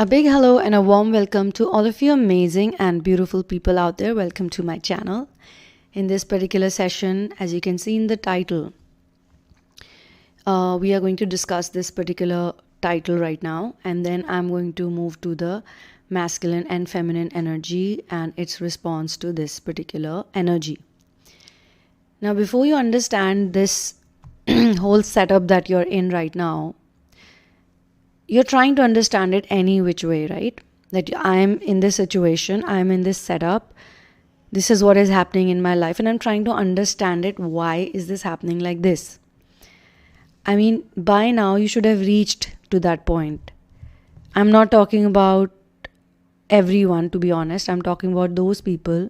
A big hello and a warm welcome to all of you amazing and beautiful people out there. Welcome to my channel. In this particular session, as you can see in the title, we are going to discuss this particular title right now, and then I'm going to move to the masculine and feminine energy and its response to this particular energy. Now, before you understand this whole setup that you're in right now, you're trying to understand it any which way, right? That I'm in this situation, I'm in this setup, this is what is happening in my life, and I'm trying to understand it. Why is this happening like this? I mean, by now you should have reached to that point. I'm not talking about everyone, to be honest. I'm talking about those people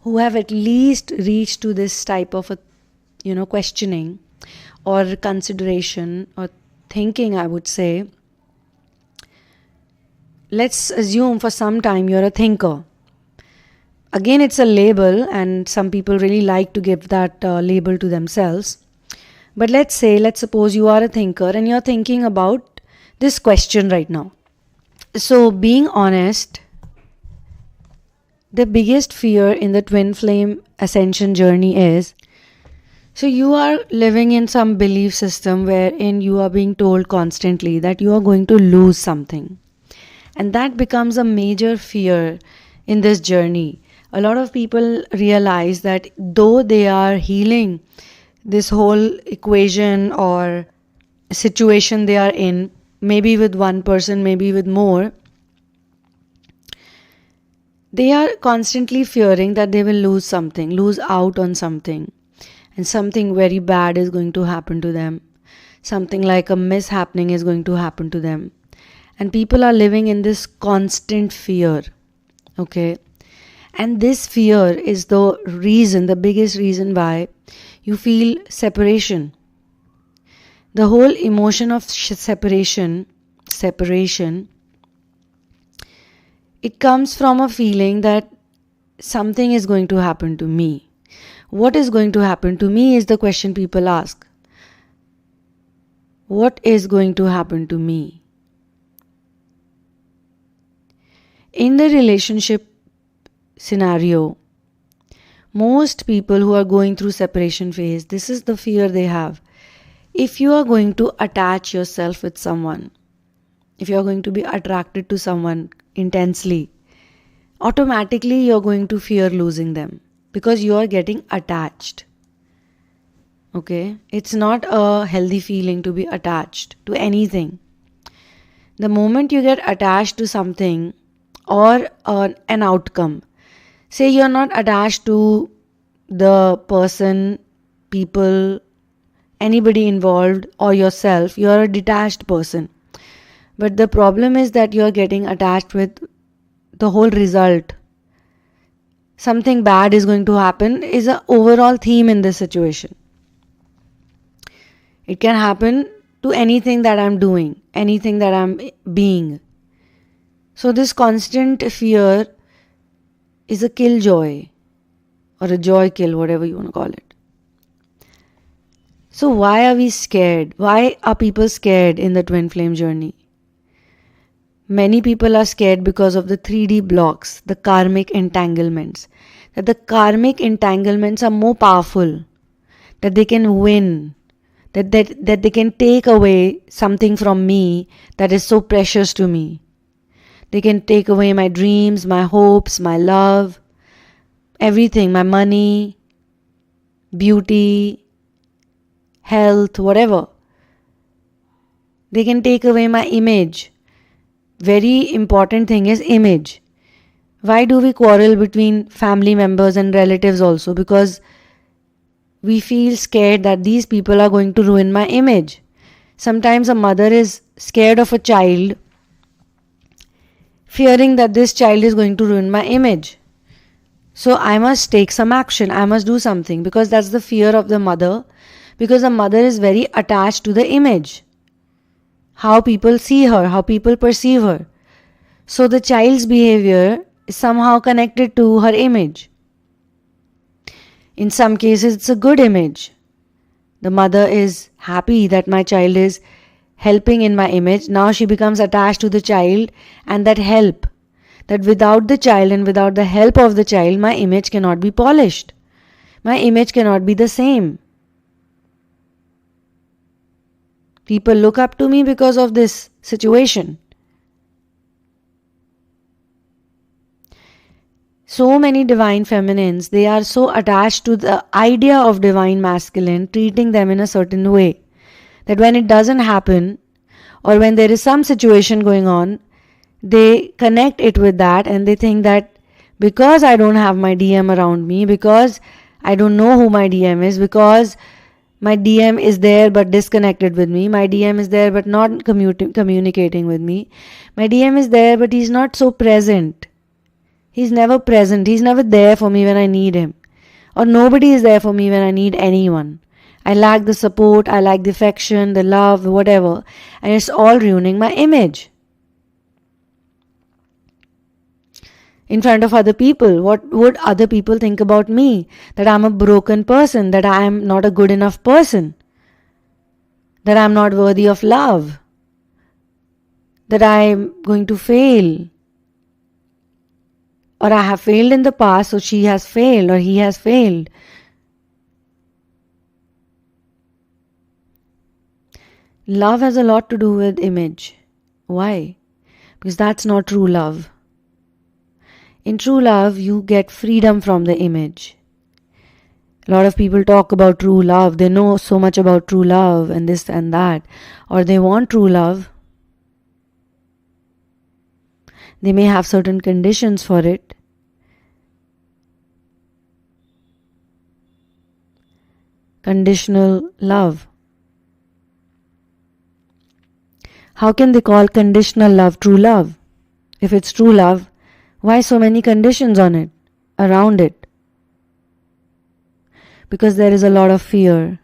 who have at least reached to this type of a, questioning or consideration or thinking, I would say. Let's assume for some time you're a thinker. Again, it's a label, and some people really like to give that label to themselves. But let's suppose you are a thinker and you're thinking about this question right now. So, being honest, the biggest fear in the twin flame ascension journey is, so you are living in some belief system wherein you are being told constantly that you are going to lose something. And that becomes a major fear in this journey. A lot of people realize that though they are healing this whole equation or situation they are in, maybe with one person, maybe with more, they are constantly fearing that they will lose something, lose out on something. And something very bad is going to happen to them. Something like a mishappening is going to happen to them. And people are living in this constant fear, okay? And this fear is the biggest reason why you feel separation. The whole emotion of separation, it comes from a feeling that something is going to happen to me. What is going to happen to me is the question people ask. What is going to happen to me? In the relationship scenario, most people who are going through separation phase, this is the fear they have. If you are going to attach yourself with someone, if you are going to be attracted to someone intensely, automatically you're going to fear losing them because you are getting attached. Okay? It's not a healthy feeling to be attached to anything. The moment you get attached to something, or an outcome. Say you're not attached to the person, people, anybody involved or yourself. You're a detached person. But the problem is that you're getting attached with the whole result. Something bad is going to happen is an overall theme in this situation. It can happen to anything that I'm doing, anything that I'm being. So this constant fear is a killjoy or a joy kill, whatever you want to call it. So why are we scared? Why are people scared in the twin flame journey? Many people are scared because of the 3D blocks, the karmic entanglements. That the karmic entanglements are more powerful, that they can win, that they can take away something from me that is so precious to me. They can take away my dreams, my hopes, my love, everything, my money, beauty, health, whatever. They can take away my image. Very important thing is image. Why do we quarrel between family members and relatives also? Because we feel scared that these people are going to ruin my image. Sometimes a mother is scared of a child, fearing that this child is going to ruin my image. So I must take some action. I must do something, because that's the fear of the mother. Because the mother is very attached to the image. How people see her, how people perceive her. So the child's behavior is somehow connected to her image. In some cases, it's a good image. The mother is happy that my child is helping in my image, now she becomes attached to the child and that help. That without the child and without the help of the child, my image cannot be polished. My image cannot be the same. People look up to me because of this situation. So many divine feminines, they are so attached to the idea of divine masculine, treating them in a certain way, that when it doesn't happen, or when there is some situation going on, they connect it with that and they think that because I don't have my DM around me, because I don't know who my DM is, because my DM is there but disconnected with me, my DM is there but not communicating with me, my DM is there but he's not so present. He's never present. He's never there for me when I need him. Or nobody is there for me when I need anyone. I lack the support, I lack the affection, the love, whatever. And it's all ruining my image. In front of other people, what would other people think about me? That I'm a broken person, that I am not a good enough person, that I'm not worthy of love, that I'm going to fail. Or I have failed in the past, so she has failed or he has failed. Love has a lot to do with image. Why? Because that's not true love. In true love, you get freedom from the image. A lot of people talk about true love. They know so much about true love and this and that. Or they want true love. They may have certain conditions for it. Conditional love. How can they call conditional love true love? If it's true love, why so many conditions on it, around it? Because there is a lot of fear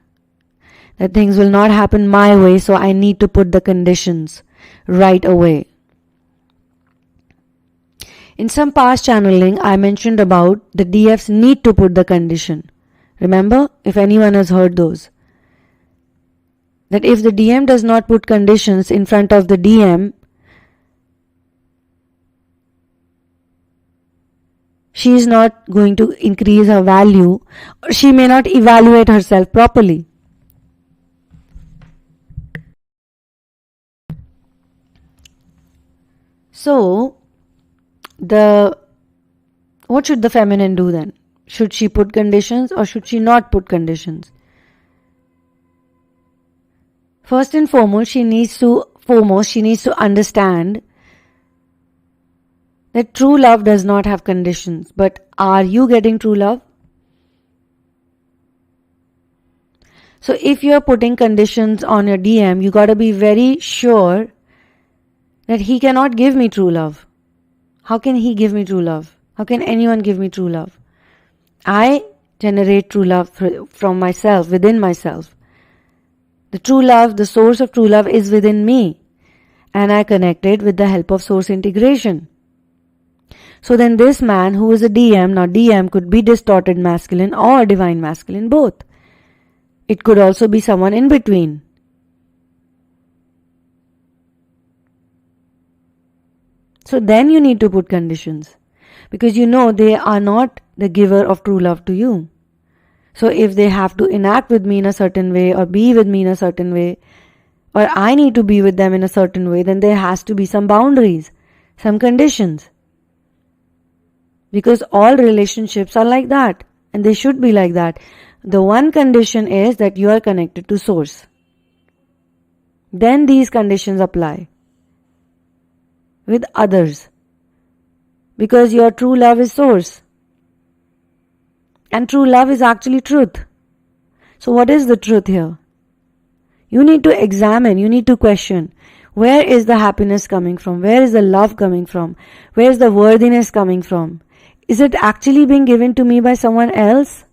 that things will not happen my way, so I need to put the conditions right away. In some past channeling, I mentioned about the DFs need to put the condition. Remember, if anyone has heard those. That if the DM does not put conditions in front of the DM, she is not going to increase her value, or she may not evaluate herself properly. So, what should the feminine do then? Should she put conditions or should she not put conditions? First and foremost, she needs to understand that true love does not have conditions. But are you getting true love? So if you are putting conditions on your DM, you got to be very sure that he cannot give me true love. How can he give me true love? How can anyone give me true love? I generate true love from myself, within myself. The true love, the source of true love is within me. And I connect it with the help of source integration. So then this man who is a DM, now DM could be distorted masculine or divine masculine, both. It could also be someone in between. So then you need to put conditions. Because you know they are not the giver of true love to you. So if they have to enact with me in a certain way or be with me in a certain way, or I need to be with them in a certain way, then there has to be some boundaries, some conditions. Because all relationships are like that, and they should be like that. The one condition is that you are connected to source. Then these conditions apply with others. Because your true love is source. And true love is actually truth. So what is the truth here? You need to examine, you need to question. Where is the happiness coming from? Where is the love coming from? Where is the worthiness coming from? Is it actually being given to me by someone else?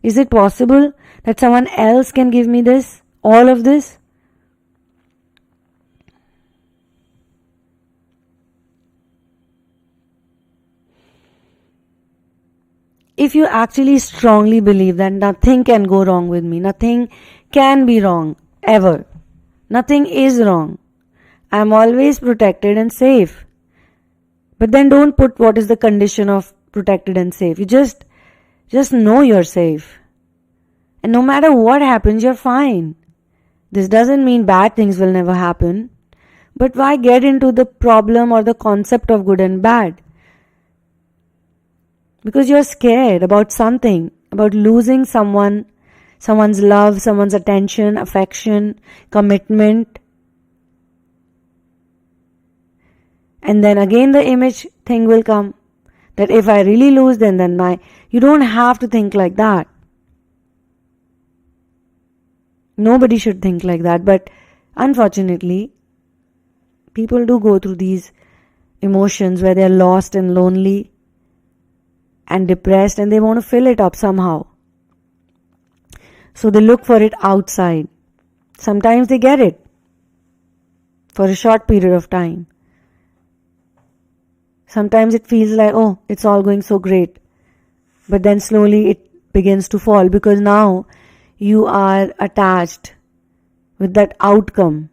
Is it possible that someone else can give me this? All of this? If you actually strongly believe that nothing can go wrong with me, nothing can be wrong, ever, Nothing is wrong. I'm always protected and safe. But then don't put what is the condition of protected and safe. You just know you're safe. And no matter what happens, you're fine. This doesn't mean bad things will never happen. But why get into the problem or the concept of good and bad? Because you're scared about something, about losing someone, someone's love, someone's attention, affection, commitment. And then again the image thing will come. That if I really lose, then you don't have to think like that. Nobody should think like that. But unfortunately, people do go through these emotions where they're lost and lonely and depressed, and they want to fill it up somehow. So they look for it outside. Sometimes they get it for a short period of time. Sometimes it feels like, oh, it's all going so great. But then slowly it begins to fall, because now you are attached with that outcome.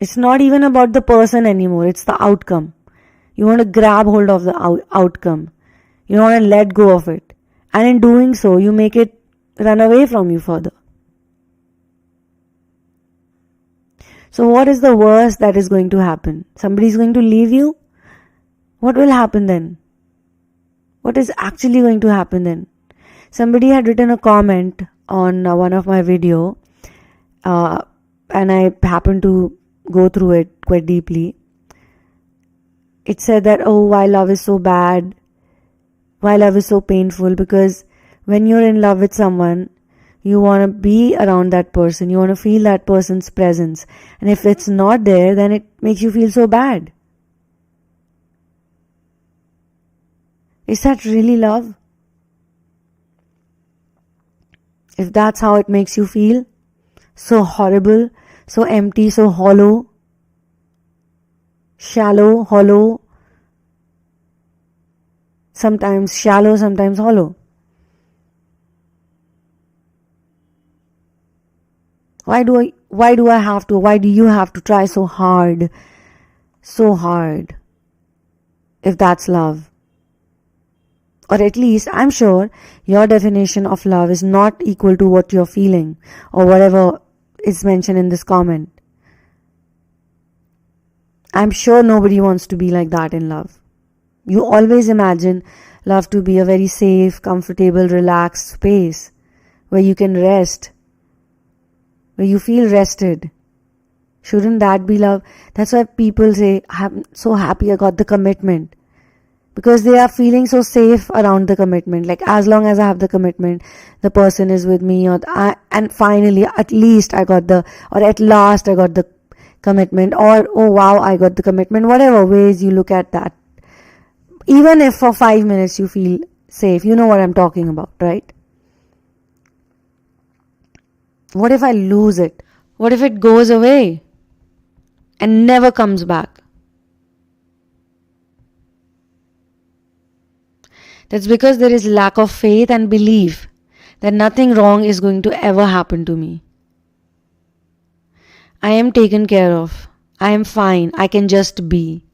It's not even about the person anymore, it's the outcome. You want to grab hold of the outcome. You don't want to let go of it. And in doing so, you make it run away from you further. So what is the worst that is going to happen? Somebody is going to leave you? What will happen then? What is actually going to happen then? Somebody had written a comment on one of my video, and I happened to go through it quite deeply. It said that, oh, why love is so bad, why love is so painful, because when you're in love with someone, you want to be around that person, you want to feel that person's presence, and if it's not there, then it makes you feel so bad. Is that really love? If that's how it makes you feel, so horrible, so empty, so hollow, shallow, hollow, sometimes shallow, sometimes hollow. Why do you have to try so hard, if that's love? Or at least, I'm sure, your definition of love is not equal to what you're feeling or whatever is mentioned in this comment. I'm sure nobody wants to be like that in love. You always imagine love to be a very safe, comfortable, relaxed space where you can rest, where you feel rested. Shouldn't that be love? That's why people say, I'm so happy I got the commitment. Because they are feeling so safe around the commitment. Like, as long as I have the commitment, the person is with me, and finally, at last I got the commitment, or oh wow, I got the commitment. Whatever ways you look at that. Even if for 5 minutes you feel safe, you know what I'm talking about, right? What if I lose it? What if it goes away and never comes back? That's because there is lack of faith and belief that nothing wrong is going to ever happen to me. I am taken care of. I am fine. I can just be.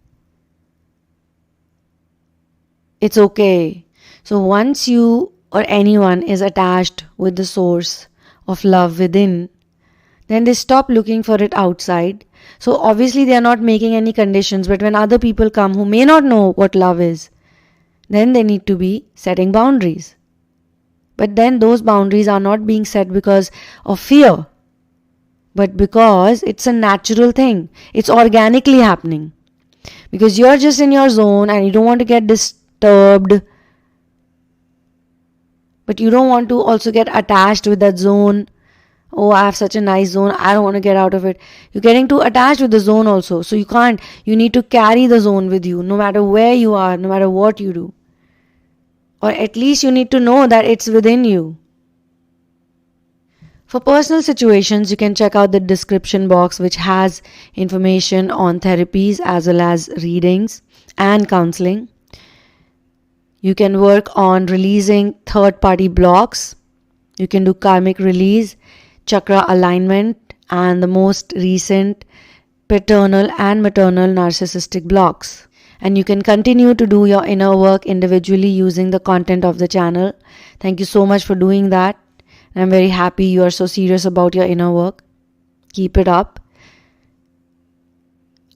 It's okay. So once you or anyone is attached with the source of love within, then they stop looking for it outside. So obviously they are not making any conditions, but when other people come who may not know what love is, then they need to be setting boundaries. But then those boundaries are not being set because of fear, but because it's a natural thing. It's organically happening. Because you're just in your zone and you don't want to get disturbed, but you don't want to also get attached with that zone. Oh, I have such a nice zone, I don't want to get out of it. You're getting too attached with the zone also. So you can't. You need to carry the zone with you no matter where you are, no matter what you do. Or at least you need to know that it's within you. For personal situations, you can check out the description box, which has information on therapies as well as readings and counseling. You can work on releasing third-party blocks. You can do karmic release, chakra alignment, and the most recent paternal and maternal narcissistic blocks. And you can continue to do your inner work individually using the content of the channel. Thank you so much for doing that. I'm very happy you are so serious about your inner work. Keep it up.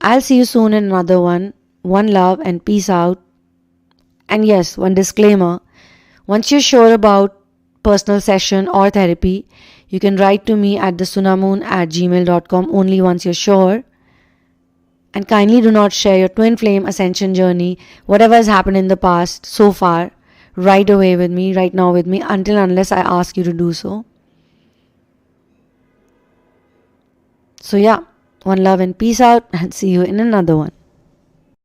I'll see you soon in another one. One love and peace out. And yes, one disclaimer. Once you're sure about personal session or therapy, you can write to me at thesunamoon@gmail.com only once you're sure. And kindly do not share your twin flame ascension journey, whatever has happened in the past so far, right away with me, right now with me, unless I ask you to do so. So yeah, one love and peace out, and see you in another one.